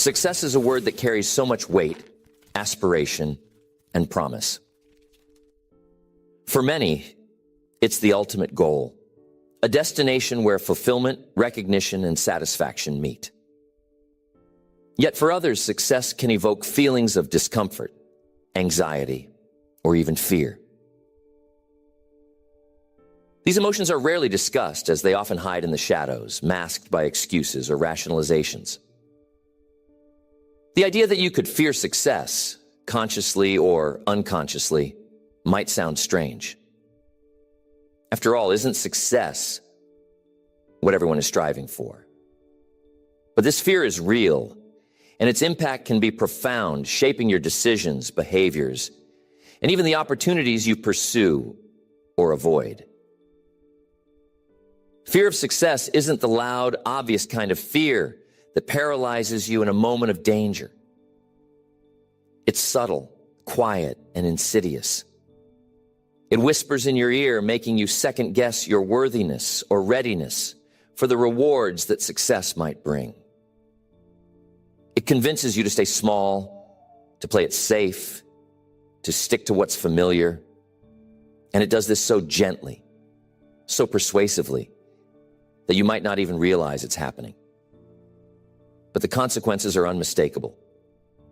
Success is a word that carries so much weight, aspiration, and promise. For many, it's the ultimate goal, a destination where fulfillment, recognition, and satisfaction meet. Yet for others, success can evoke feelings of discomfort, anxiety, or even fear. These emotions are rarely discussed, as they often hide in the shadows, masked by excuses or rationalizations. The idea that you could fear success, consciously or unconsciously, might sound strange. After all, isn't success what everyone is striving for? But this fear is real, and its impact can be profound, shaping your decisions, behaviors, and even the opportunities you pursue or avoid. Fear of success isn't the loud, obvious kind of fear that paralyzes you in a moment of danger. It's subtle, quiet, and insidious. It whispers in your ear, making you second-guess your worthiness or readiness for the rewards that success might bring. It convinces you to stay small, to play it safe, to stick to what's familiar. And it does this so gently, so persuasively, that you might not even realize it's happening. But the consequences are unmistakable.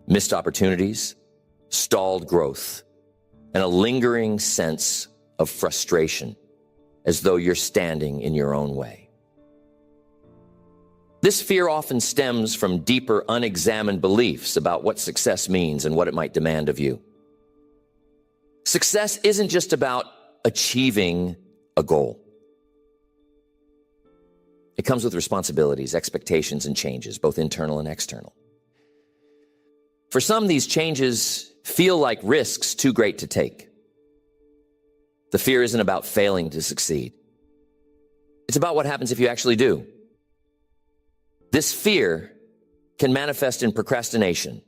Missed opportunities, stalled growth, and a lingering sense of frustration, as though you're standing in your own way. This fear often stems from deeper, unexamined beliefs about what success means and what it might demand of you. Success isn't just about achieving a goal. It comes with responsibilities, expectations, and changes, both internal and external. For some, these changes feel like risks too great to take. The fear isn't about failing to succeed. It's about what happens if you actually do. This fear can manifest in procrastination,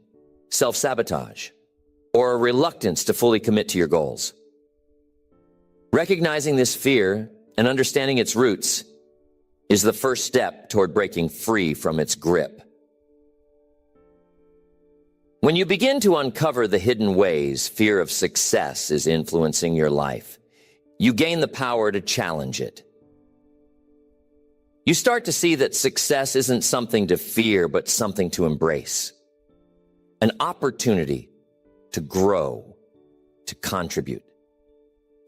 self-sabotage, or a reluctance to fully commit to your goals. Recognizing this fear and understanding its roots is the first step toward breaking free from its grip. When you begin to uncover the hidden ways fear of success is influencing your life, you gain the power to challenge it. You start to see that success isn't something to fear, but something to embrace. An opportunity to grow, to contribute,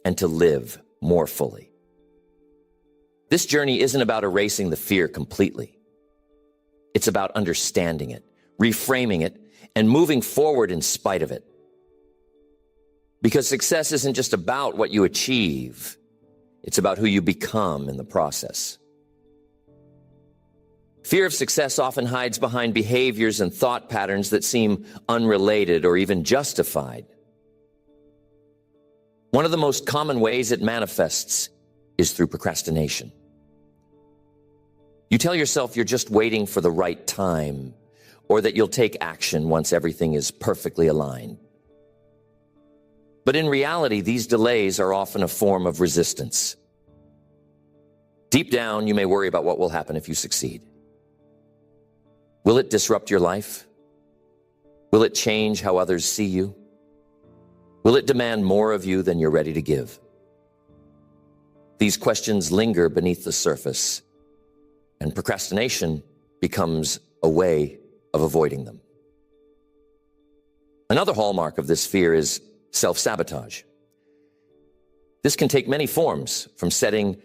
and to live more fully. This journey isn't about erasing the fear completely. It's about understanding it, reframing it, and moving forward in spite of it. Because success isn't just about what you achieve, it's about who you become in the process. Fear of success often hides behind behaviors and thought patterns that seem unrelated or even justified. One of the most common ways it manifests is through procrastination. You tell yourself you're just waiting for the right time, or that you'll take action once everything is perfectly aligned. But in reality, these delays are often a form of resistance. Deep down, you may worry about what will happen if you succeed. Will it disrupt your life? Will it change how others see you? Will it demand more of you than you're ready to give? These questions linger beneath the surface, and procrastination becomes a way of avoiding them. Another hallmark of this fear is self-sabotage. This can take many forms, from setting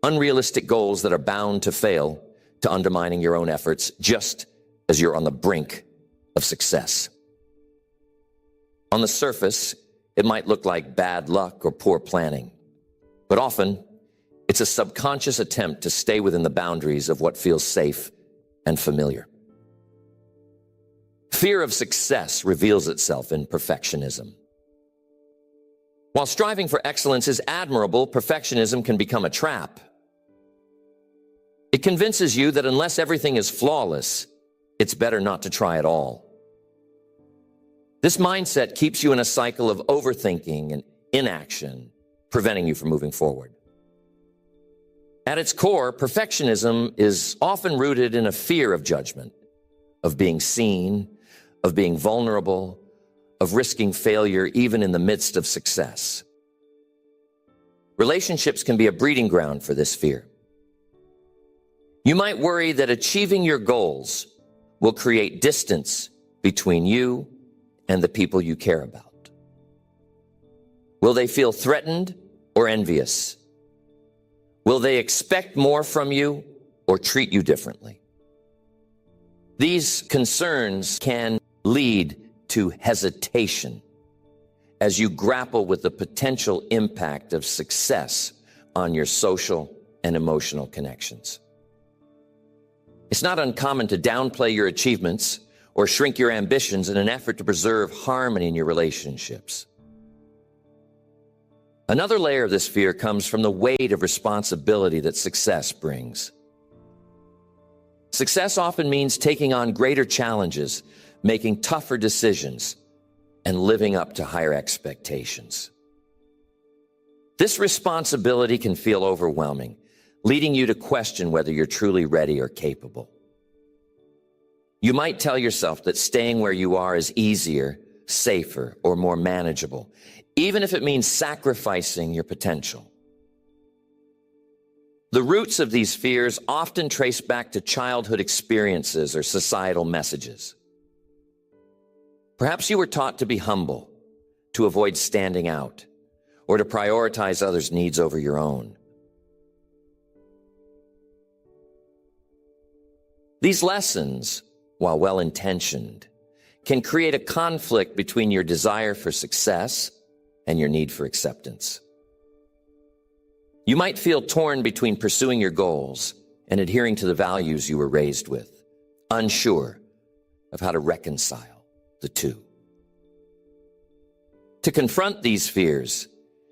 unrealistic goals that are bound to fail to undermining your own efforts just as you're on the brink of success. On the surface, it might look like bad luck or poor planning, but often it's a subconscious attempt to stay within the boundaries of what feels safe and familiar. Fear of success reveals itself in perfectionism. While striving for excellence is admirable, perfectionism can become a trap. It convinces you that unless everything is flawless, it's better not to try at all. This mindset keeps you in a cycle of overthinking and inaction, preventing you from moving forward. At its core, perfectionism is often rooted in a fear of judgment, of being seen, of being vulnerable, of risking failure even in the midst of success. Relationships can be a breeding ground for this fear. You might worry that achieving your goals will create distance between you and the people you care about. Will they feel threatened or envious? Will they expect more from you or treat you differently? These concerns can lead to hesitation as you grapple with the potential impact of success on your social and emotional connections. It's not uncommon to downplay your achievements or shrink your ambitions in an effort to preserve harmony in your relationships. Another layer of this fear comes from the weight of responsibility that success brings. Success often means taking on greater challenges, making tougher decisions, and living up to higher expectations. This responsibility can feel overwhelming, leading you to question whether you're truly ready or capable. You might tell yourself that staying where you are is easier, safer, or more manageable, even if it means sacrificing your potential. The roots of these fears often trace back to childhood experiences or societal messages. Perhaps you were taught to be humble, to avoid standing out, or to prioritize others' needs over your own. These lessons, while well-intentioned, can create a conflict between your desire for success and your need for acceptance. You might feel torn between pursuing your goals and adhering to the values you were raised with, unsure of how to reconcile the two. To confront these fears,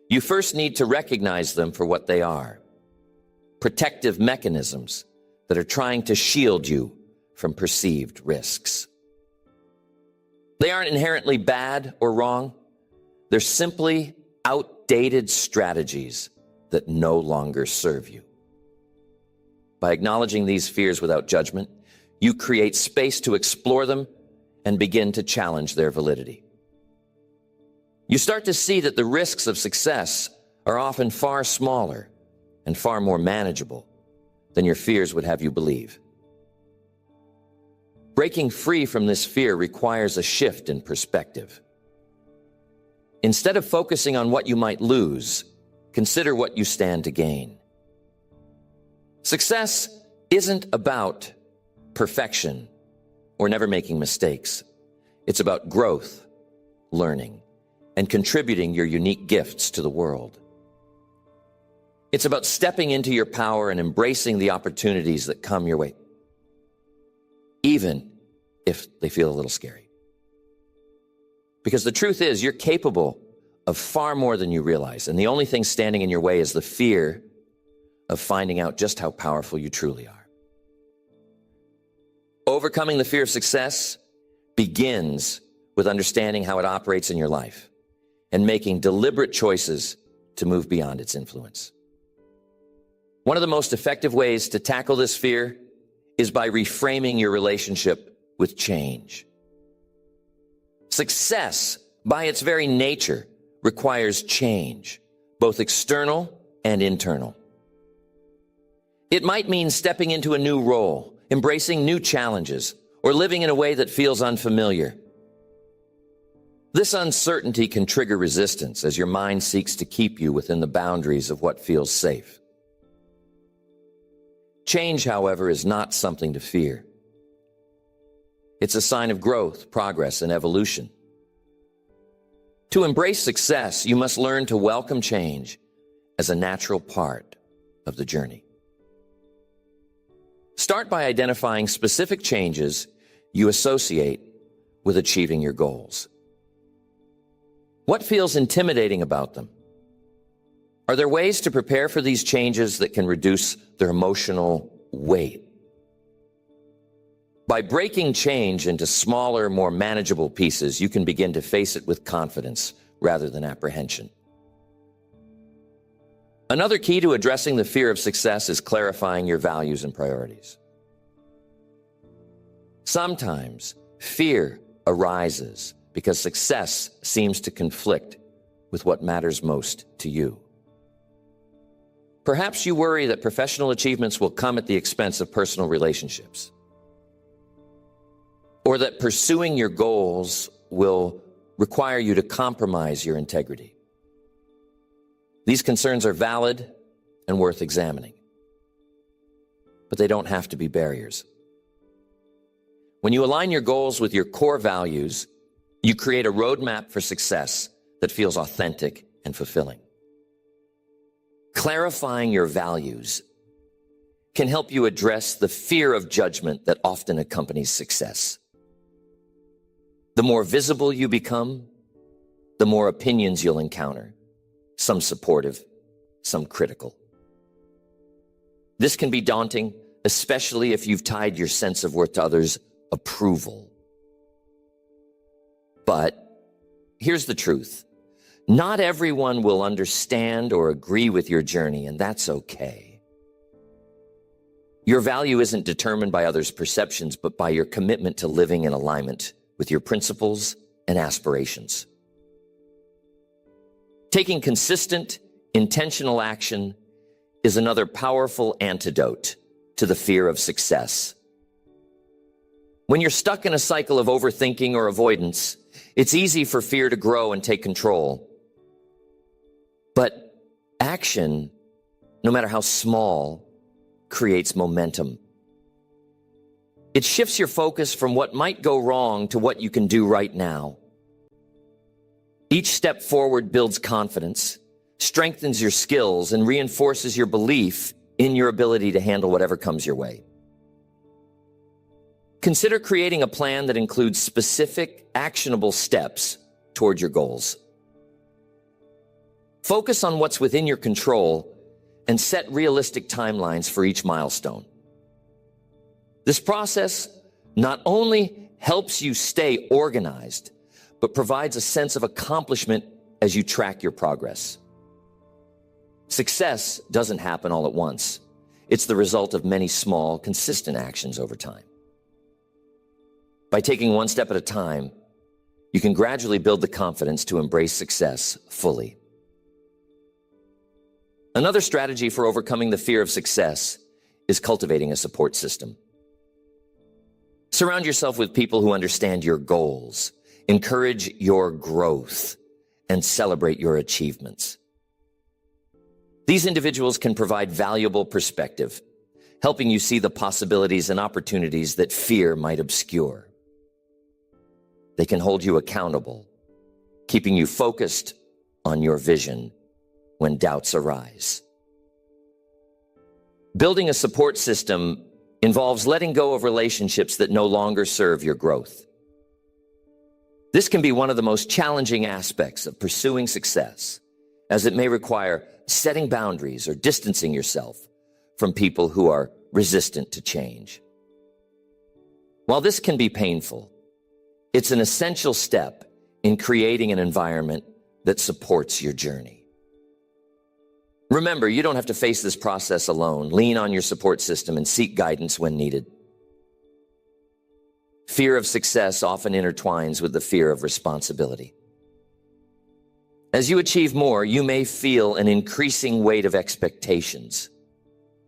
you first need to recognize them for what they are: protective mechanisms that are trying to shield you from perceived risks. They aren't inherently bad or wrong. They're simply outdated strategies that no longer serve you. By acknowledging these fears without judgment, you create space to explore them and begin to challenge their validity. You start to see that the risks of success are often far smaller and far more manageable than your fears would have you believe. Breaking free from this fear requires a shift in perspective. Instead of focusing on what you might lose, consider what you stand to gain. Success isn't about perfection or never making mistakes. It's about growth, learning, and contributing your unique gifts to the world. It's about stepping into your power and embracing the opportunities that come your way, even if they feel a little scary. Because the truth is, you're capable of far more than you realize, and the only thing standing in your way is the fear of finding out just how powerful you truly are. Overcoming the fear of success begins with understanding how it operates in your life and making deliberate choices to move beyond its influence. One of the most effective ways to tackle this fear is by reframing your relationship with change. Success, by its very nature, requires change, both external and internal. It might mean stepping into a new role, embracing new challenges, or living in a way that feels unfamiliar. This uncertainty can trigger resistance as your mind seeks to keep you within the boundaries of what feels safe. Change, however, is not something to fear. It's a sign of growth, progress, and evolution. To embrace success, you must learn to welcome change as a natural part of the journey. Start by identifying specific changes you associate with achieving your goals. What feels intimidating about them? Are there ways to prepare for these changes that can reduce their emotional weight? By breaking change into smaller, more manageable pieces, you can begin to face it with confidence rather than apprehension. Another key to addressing the fear of success is clarifying your values and priorities. Sometimes fear arises because success seems to conflict with what matters most to you. Perhaps you worry that professional achievements will come at the expense of personal relationships, or that pursuing your goals will require you to compromise your integrity. These concerns are valid and worth examining, but they don't have to be barriers. When you align your goals with your core values, you create a roadmap for success that feels authentic and fulfilling. Clarifying your values can help you address the fear of judgment that often accompanies success. The more visible you become, the more opinions you'll encounter, some supportive, some critical. This can be daunting, especially if you've tied your sense of worth to others' approval. But here's the truth. Not everyone will understand or agree with your journey, and that's okay. Your value isn't determined by others' perceptions, but by your commitment to living in alignment with your principles and aspirations. Taking consistent, intentional action is another powerful antidote to the fear of success. When you're stuck in a cycle of overthinking or avoidance, it's easy for fear to grow and take control. But action, no matter how small, creates momentum. It shifts your focus from what might go wrong to what you can do right now. Each step forward builds confidence, strengthens your skills, and reinforces your belief in your ability to handle whatever comes your way. Consider creating a plan that includes specific, actionable steps toward your goals. Focus on what's within your control and set realistic timelines for each milestone. This process not only helps you stay organized, but provides a sense of accomplishment as you track your progress. Success doesn't happen all at once. It's the result of many small, consistent actions over time. By taking one step at a time, you can gradually build the confidence to embrace success fully. Another strategy for overcoming the fear of success is cultivating a support system. Surround yourself with people who understand your goals, encourage your growth, and celebrate your achievements. These individuals can provide valuable perspective, helping you see the possibilities and opportunities that fear might obscure. They can hold you accountable, keeping you focused on your vision when doubts arise. Building a support system involves letting go of relationships that no longer serve your growth. This can be one of the most challenging aspects of pursuing success, as it may require setting boundaries or distancing yourself from people who are resistant to change. While this can be painful, it's an essential step in creating an environment that supports your journey. Remember, you don't have to face this process alone. Lean on your support system and seek guidance when needed. Fear of success often intertwines with the fear of responsibility. As you achieve more, you may feel an increasing weight of expectations,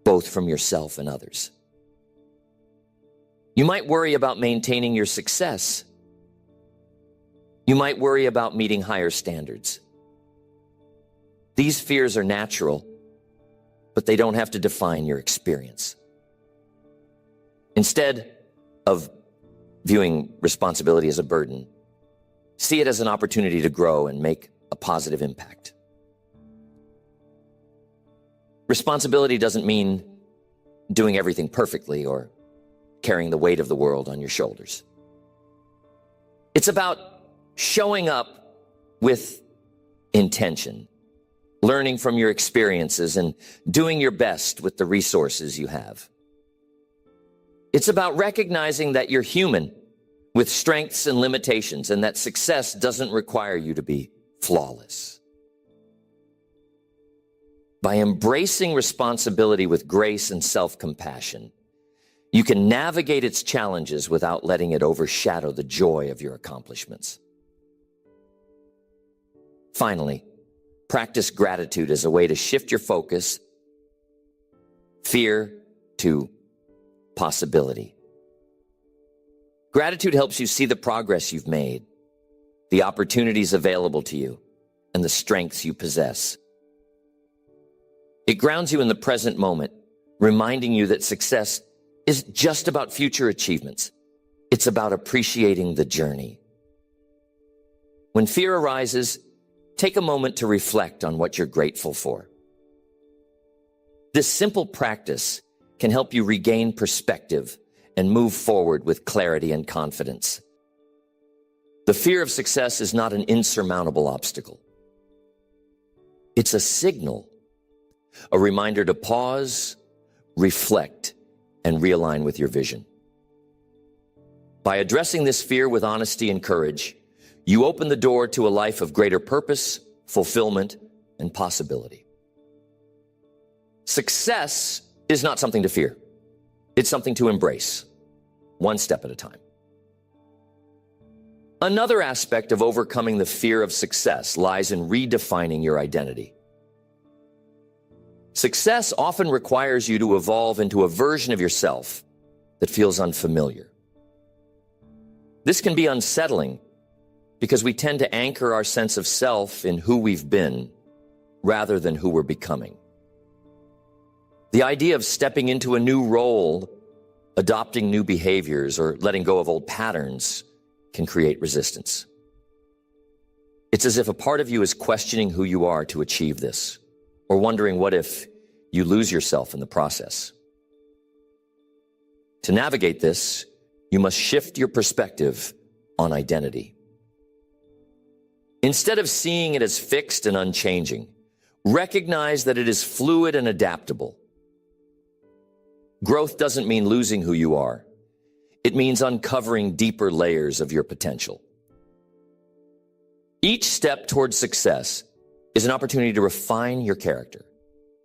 both from yourself and others. You might worry about maintaining your success. You might worry about meeting higher standards. These fears are natural, but they don't have to define your experience. Instead of viewing responsibility as a burden, see it as an opportunity to grow and make a positive impact. Responsibility doesn't mean doing everything perfectly or carrying the weight of the world on your shoulders. It's about showing up with intention, learning from your experiences, and doing your best with the resources you have. It's about recognizing that you're human with strengths and limitations, and that success doesn't require you to be flawless. By embracing responsibility with grace and self-compassion, You can navigate its challenges without letting it overshadow the joy of your accomplishments. Finally, practice gratitude as a way to shift your focus, fear to possibility. Gratitude helps you see the progress you've made, the opportunities available to you, and the strengths you possess. It grounds you in the present moment, reminding you that success isn't just about future achievements. It's about appreciating the journey. When fear arises, take a moment to reflect on what you're grateful for. This simple practice can help you regain perspective and move forward with clarity and confidence. The fear of success is not an insurmountable obstacle. It's a signal, a reminder to pause, reflect, and realign with your vision. By addressing this fear with honesty and courage, you open the door to a life of greater purpose, fulfillment, and possibility. Success is not something to fear. It's something to embrace, one step at a time. Another aspect of overcoming the fear of success lies in redefining your identity. Success often requires you to evolve into a version of yourself that feels unfamiliar. This can be unsettling because we tend to anchor our sense of self in who we've been rather than who we're becoming. The idea of stepping into a new role, adopting new behaviors, or letting go of old patterns can create resistance. It's as if a part of you is questioning who you are to achieve this, or wondering what if you lose yourself in the process. To navigate this, you must shift your perspective on identity. Instead of seeing it as fixed and unchanging, recognize that it is fluid and adaptable. Growth doesn't mean losing who you are. It means uncovering deeper layers of your potential. Each step towards success is an opportunity to refine your character,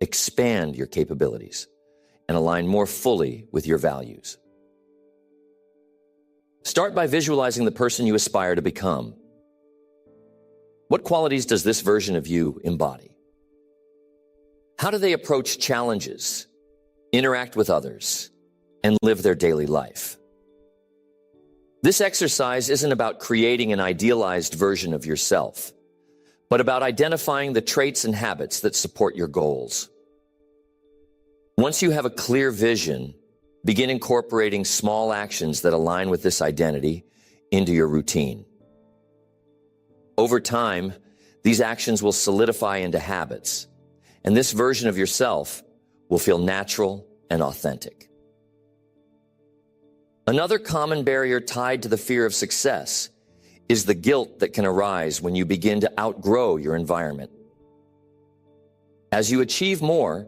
expand your capabilities, and align more fully with your values. Start by visualizing the person you aspire to become. What qualities does this version of you embody? How do they approach challenges, interact with others, and live their daily life? This exercise isn't about creating an idealized version of yourself, but about identifying the traits and habits that support your goals. Once you have a clear vision, begin incorporating small actions that align with this identity into your routine. Over time, these actions will solidify into habits, and this version of yourself will feel natural and authentic. Another common barrier tied to the fear of success is the guilt that can arise when you begin to outgrow your environment. As you achieve more,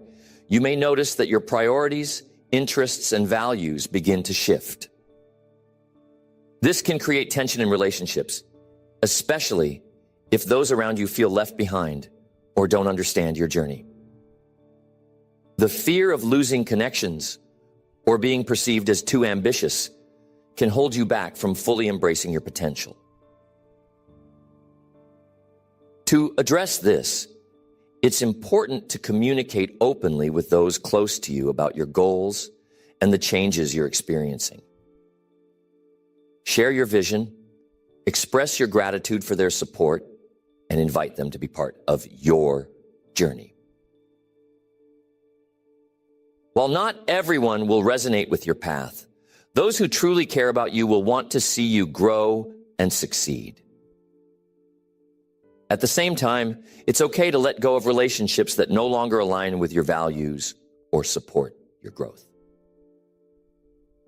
you may notice that your priorities, interests, and values begin to shift. This can create tension in relationships, especially if those around you feel left behind or don't understand your journey. The fear of losing connections or being perceived as too ambitious can hold you back from fully embracing your potential. To address this, it's important to communicate openly with those close to you about your goals and the changes you're experiencing. Share your vision, express your gratitude for their support, and invite them to be part of your journey. While not everyone will resonate with your path, those who truly care about you will want to see you grow and succeed. At the same time, it's okay to let go of relationships that no longer align with your values or support your growth.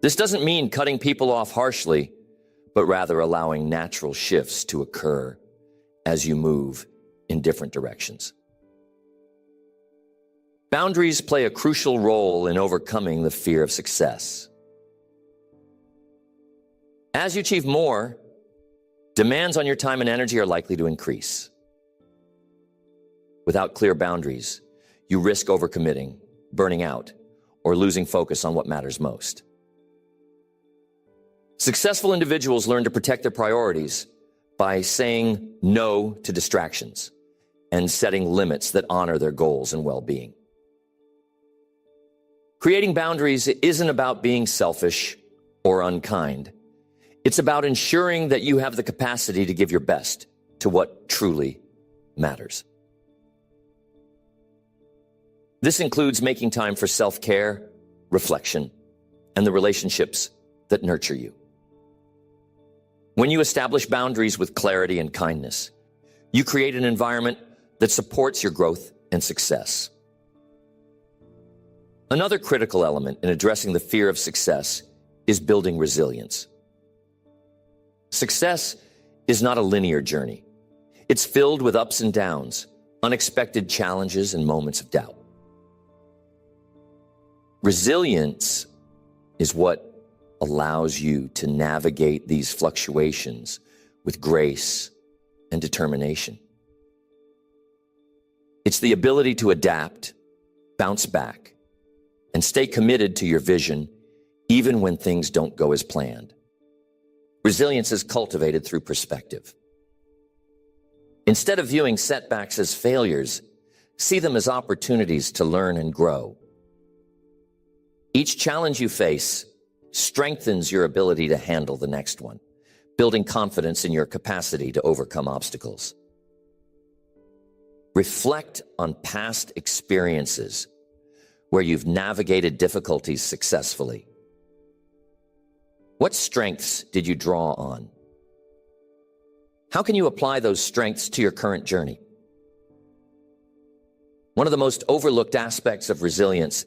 This doesn't mean cutting people off harshly, but rather allowing natural shifts to occur as you move in different directions. Boundaries play a crucial role in overcoming the fear of success. As you achieve more, demands on your time and energy are likely to increase. Without clear boundaries, you risk overcommitting, burning out, or losing focus on what matters most. Successful individuals learn to protect their priorities by saying no to distractions and setting limits that honor their goals and well-being. Creating boundaries isn't about being selfish or unkind. It's about ensuring that you have the capacity to give your best to what truly matters. This includes making time for self-care, reflection, and the relationships that nurture you. When you establish boundaries with clarity and kindness, you create an environment that supports your growth and success. Another critical element in addressing the fear of success is building resilience. Success is not a linear journey. It's filled with ups and downs, unexpected challenges, and moments of doubt. Resilience is what allows you to navigate these fluctuations with grace and determination. It's the ability to adapt, bounce back, and stay committed to your vision even when things don't go as planned. Resilience is cultivated through perspective. Instead of viewing setbacks as failures, see them as opportunities to learn and grow. Each challenge you face strengthens your ability to handle the next one, building confidence in your capacity to overcome obstacles. Reflect on past experiences where you've navigated difficulties successfully. What strengths did you draw on? How can you apply those strengths to your current journey? One of the most overlooked aspects of resilience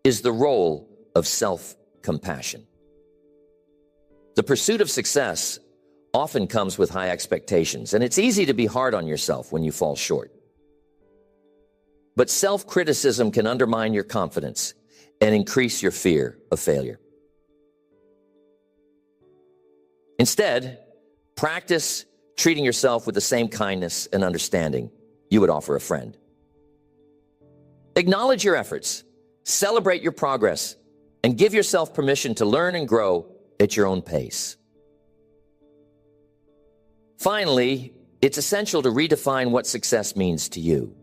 is the role of self-compassion. The pursuit of success often comes with high expectations, and it's easy to be hard on yourself when you fall short. But self-criticism can undermine your confidence and increase your fear of failure. Instead, practice treating yourself with the same kindness and understanding you would offer a friend. Acknowledge your efforts, celebrate your progress, and give yourself permission to learn and grow at your own pace. Finally, it's essential to redefine what success means to you.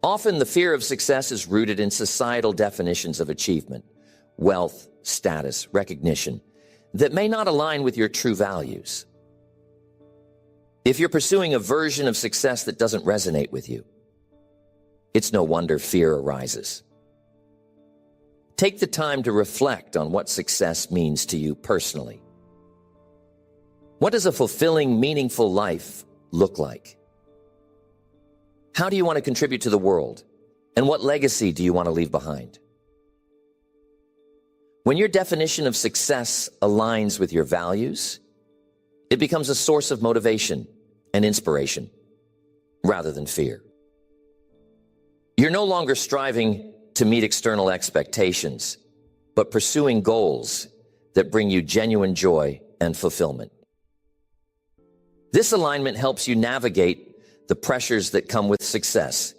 Often, the fear of success is rooted in societal definitions of achievement, wealth, status, recognition, that may not align with your true values. If you're pursuing a version of success that doesn't resonate with you, it's no wonder fear arises. Take the time to reflect on what success means to you personally. What does a fulfilling, meaningful life look like? How do you want to contribute to the world? And what legacy do you want to leave behind? When your definition of success aligns with your values, it becomes a source of motivation and inspiration rather than fear. You're no longer striving to meet external expectations, but pursuing goals that bring you genuine joy and fulfillment. This alignment helps you navigate the pressures that come with success,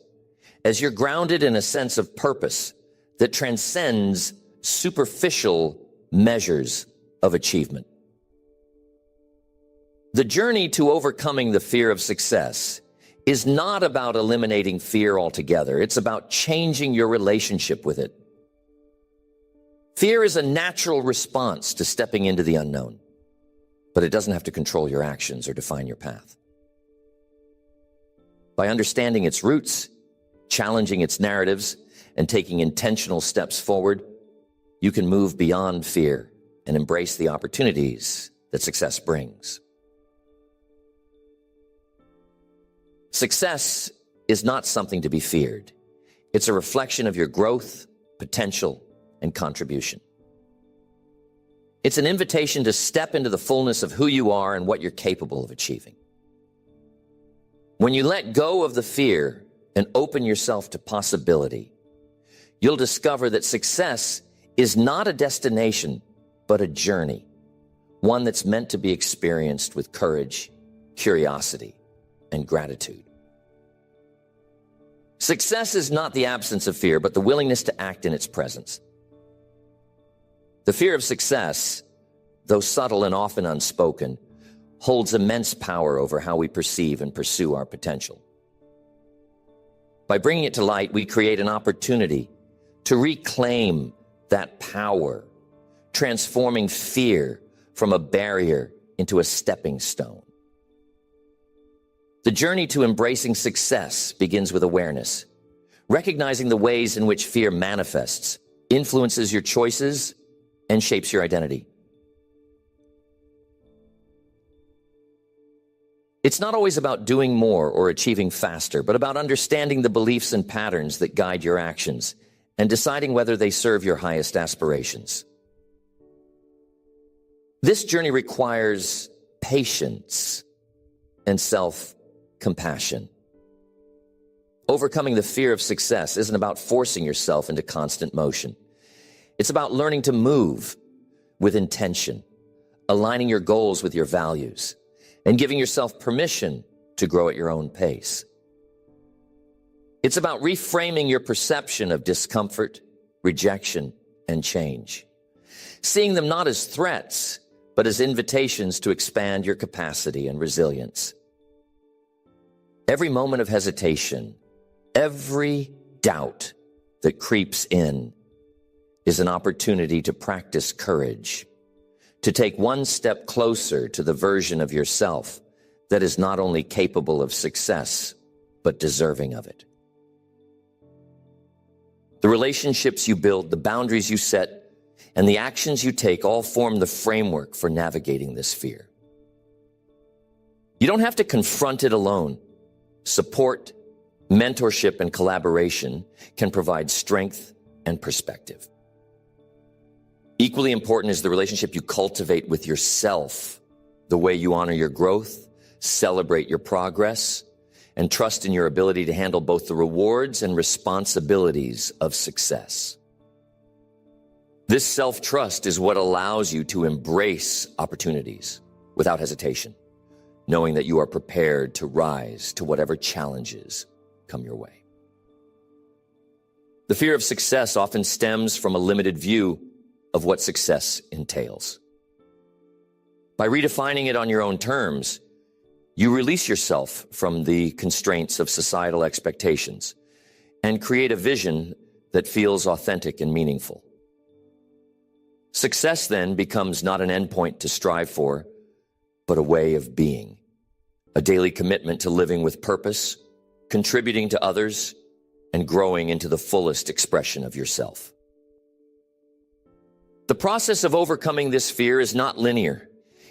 as you're grounded in a sense of purpose that transcends superficial measures of achievement. The journey to overcoming the fear of success is not about eliminating fear altogether. It's about changing your relationship with it. Fear is a natural response to stepping into the unknown, but it doesn't have to control your actions or define your path. By understanding its roots, challenging its narratives, and taking intentional steps forward, you can move beyond fear and embrace the opportunities that success brings. Success is not something to be feared. It's a reflection of your growth, potential, and contribution. It's an invitation to step into the fullness of who you are and what you're capable of achieving. When you let go of the fear and open yourself to possibility, you'll discover that success is not a destination, but a journey, one that's meant to be experienced with courage, curiosity, and gratitude. Success is not the absence of fear, but the willingness to act in its presence. The fear of success though subtle and often unspoken, holds immense power over how we perceive and pursue our potential. By bringing it to light, we create an opportunity to reclaim that power, transforming fear from a barrier into a stepping stone. The journey to embracing success begins with awareness, recognizing the ways in which fear manifests, influences your choices, and shapes your identity. It's not always about doing more or achieving faster, but about understanding the beliefs and patterns that guide your actions and deciding whether they serve your highest aspirations. This journey requires patience and self-compassion. Overcoming the fear of success isn't about forcing yourself into constant motion. It's about learning to move with intention, aligning your goals with your values, and giving yourself permission to grow at your own pace. It's about reframing your perception of discomfort, rejection, and change, seeing them not as threats, but as invitations to expand your capacity and resilience. Every moment of hesitation, every doubt that creeps in is an opportunity to practice courage, to take one step closer to the version of yourself that is not only capable of success, but deserving of it. The relationships you build, the boundaries you set, and the actions you take all form the framework for navigating this fear. You don't have to confront it alone. Support, mentorship, and collaboration can provide strength and perspective. Equally important is the relationship you cultivate with yourself, the way you honor your growth, celebrate your progress, and trust in your ability to handle both the rewards and responsibilities of success. This self-trust is what allows you to embrace opportunities without hesitation, knowing that you are prepared to rise to whatever challenges come your way. The fear of success often stems from a limited view of what success entails. By redefining it on your own terms, you release yourself from the constraints of societal expectations and create a vision that feels authentic and meaningful. Success then becomes not an endpoint to strive for, but a way of being, a daily commitment to living with purpose, contributing to others, and growing into the fullest expression of yourself. The process of overcoming this fear is not linear.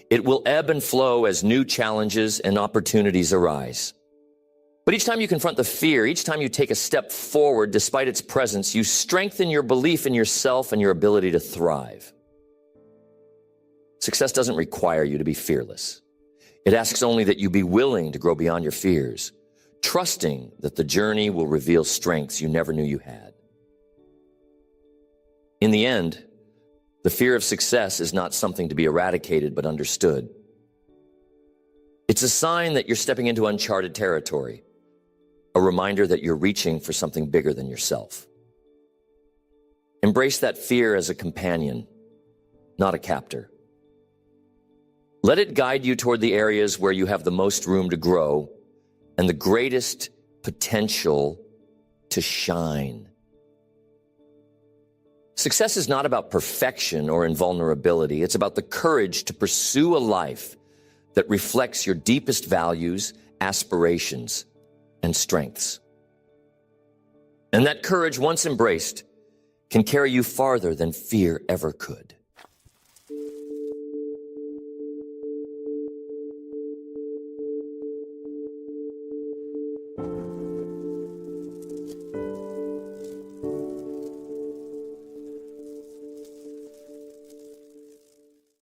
It will ebb and flow as new challenges and opportunities arise. But each time you confront the fear, each time you take a step forward despite its presence, you strengthen your belief in yourself and your ability to thrive. Success doesn't require you to be fearless. It asks only that you be willing to grow beyond your fears, trusting that the journey will reveal strengths you never knew you had. In the end, the fear of success is not something to be eradicated, but understood. It's a sign that you're stepping into uncharted territory, a reminder that you're reaching for something bigger than yourself. Embrace that fear as a companion, not a captor. Let it guide you toward the areas where you have the most room to grow and the greatest potential to shine. Success is not about perfection or invulnerability. It's about the courage to pursue a life that reflects your deepest values, aspirations, and strengths. And that courage, once embraced, can carry you farther than fear ever could.